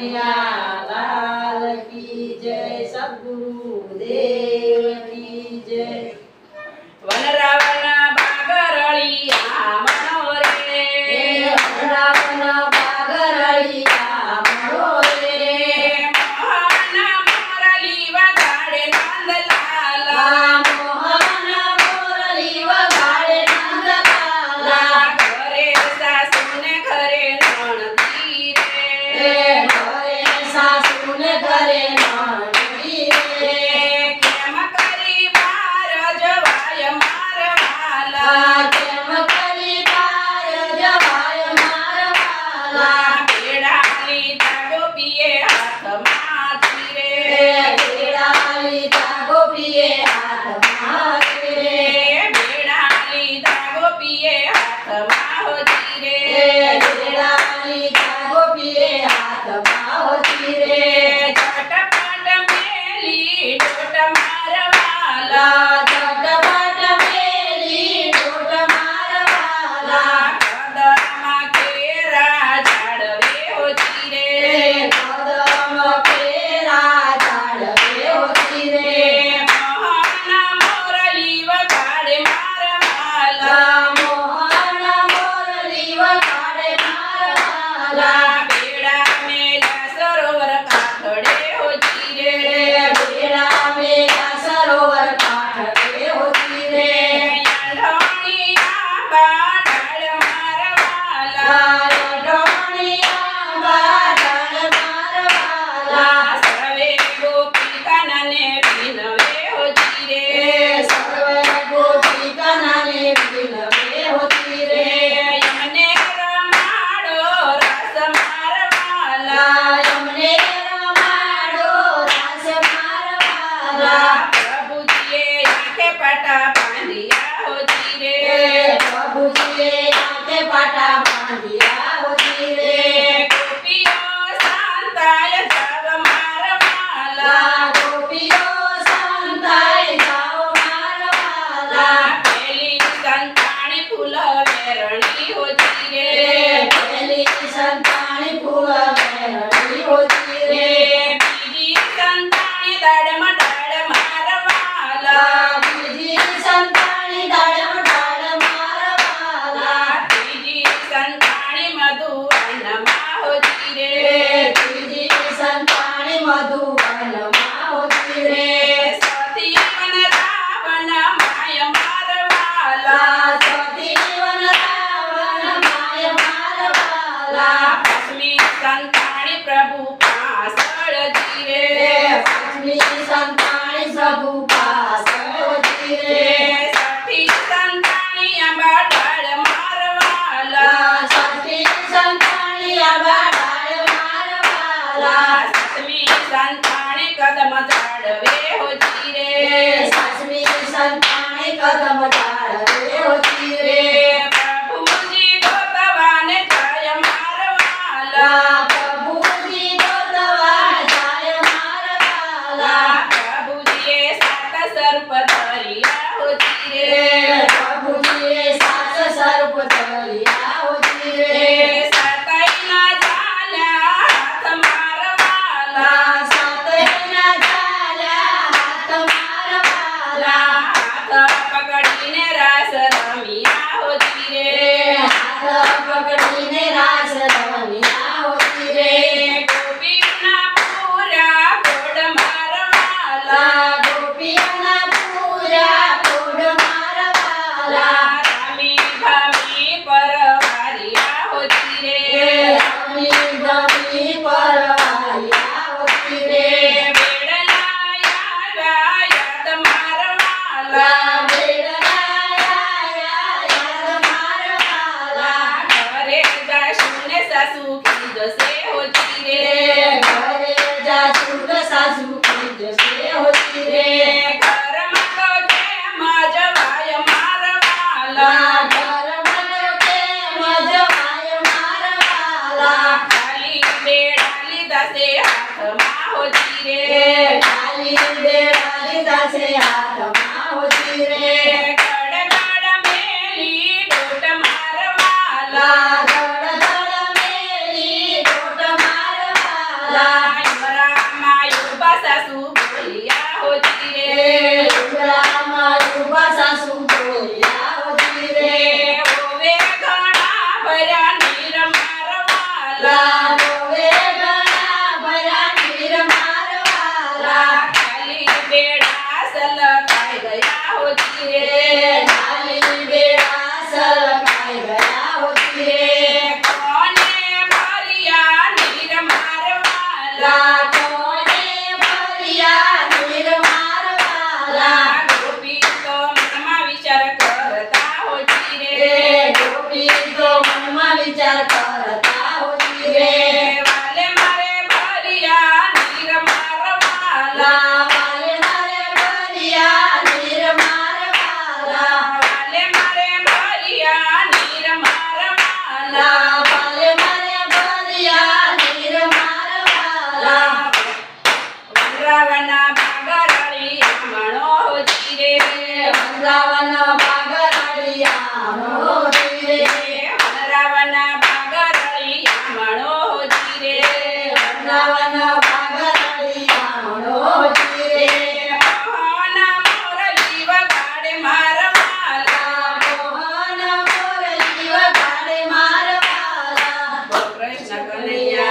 लाल की जय, सद्गुरुदेव की जय। वन रावण बागरळिया मनोरे, वन रावण बागरळिया मनोरे, मोहन मोरली वगाडे नंदलाला, मोहन मोरली वगाडे नंदलाला, घरे सासूने घरे नणदी रे, घरे सासूने घरे नणदी रे, केम करी बार जवाय मारवाला, केम करी बार जवाय मारवाला, बेडाली जागो पिये हाथ माती रे, बेडाली जागो पिये हाथ माती रे, बेडाली जागो पिये हाथ माहोती रे, बेडाली जागो पिये हाथ माहोती रे, झटपट मेली डोट मारवाला, झटपट मेली डोट मारवाला, कदम केरा झाडवे होती रे, कदम केरा झाडवे होती रे, मोहन मोरली वगाडे मारवाला, मोहन मोरली वगाडे मारवाला, बेडा मेला सरोवर काठडे होती रे, बेडा मेला सरोवर काठडे होती रे, यंढोणी आंबा ढाळ मारवाला, यंढोणी आंबा ढाळ मारवाला, सर्वे गोपी कानने विनवे होती रे, सर्वे गोपी कानने विनवे होती रे, यमने रमाडो रास मारवाला, यमने रमाडो रास मारवाला, प्रभुजीए आंखे पाटा बांधिया होती रे, प्रभुजीए आंखे पाटा बांधिया होती रे, गोपियों शांताय जाव मारवाला, गोपियों शांताय जाव मारवाला, पेली संताणी फुल वेरणी होती रे, पेली संताणी फुल वेरणी होती रे, बीजी संताणी दाडम डाळ मारवाला, बीजी संताणी दाडम डाळ मारवाला, तीजी संताणी मधुवनमा होती रे, तीजी संताणी मधुवनमा होती रे, सती वन रावण माय मारवाला, सती वन रावण माय मारवाला, लक्ष्मी संताणी प्रभु पासळजी रे, लक्ष्मी संताणी प्रभु पासळजी रे, साठी संताणी आंबा ढाळ मारवाला, साठी संताणी आंबा ढाळ मारवाला, सातमी संताणी कदम झाडवे होती रे, सातमी संताणी कदम झाडवे होती रे, प्रभुजी गोतवाने जाय मारवाला, प्रभुजी गोतवाने जाय मारवाला, प्रभुजीए सात सर्प धरिया होती रे, प्रभुजीए सात सर्प धरिया होती रे, सातैना झाल्या हात मारवाला, सातैना झाल्या हात मारवाला, हात पकडीने रास रमिया होती रे, हात पकडीने रास रमिया होती रे, गोपींना पुऱ्या गोड मारवाला, गोपींना पुऱ्या गोड मारवाला, रामी भामी परवारिया होती रे, रामी भामी परवारिया होती रे, बेडला याव्या याद मारवाला, बेडला याव्या याद मारवाला, घरे जाशूने सासू की जसे होती रे, घरे जाशून सासू की जसे होती रे, घर मगोके मजवाय मारवाला, घर मगोके मजवाय मारवाला, खाली बेडाली दासे हाथ मा होती रे, खाली बेडाली दासे हाथ मा होती रे, गडगड मेली डोट मारवाला, गडगड मेली डोट मारवाला, વાલા યુવરામાં યુવા સાસુ બોલિયા હોતી રે યુવરામાં યુવા સાસુ બોલિયા હોતી રે હોવે ઘણા ભર્યા નીર મારવાલા હોવે ઘણા ભર્યા નીર મારવાલા ખાલી બેડા સલકાઈ ગયા હોતી રે ખાલી બેડા સલકાઈ ગયા હોતી રે કોને ભર્યા નીર મારવાલા કોને ભર્યા નીર મારવાલા ગોપી તો મનમાં વિચાર કરતા હોતી રે ગોપી તો મનમાં વિચાર કરતા હોતી રે વાલે મારે ભર્યા નીર મારવાલા વાલે મારે ભર્યા નીર મારવાલા વાલે મારે ભર્યા નીર મારવાલા વાલે મારે ભર્યા નીર મારવાલા વનરાવના ભાગરળી મણો હોતી રે વનરાવન ભાગરળિયા હોતી રે વનરાવના ભાગરળી મણો હોતી રે વનરાવન ભાગરળિયા હોતી રે મોહન મોરલી વગાડે મારવાલા મોહન મોરલી વગાડે મારવાલા કૃષ્ણ કનૈયા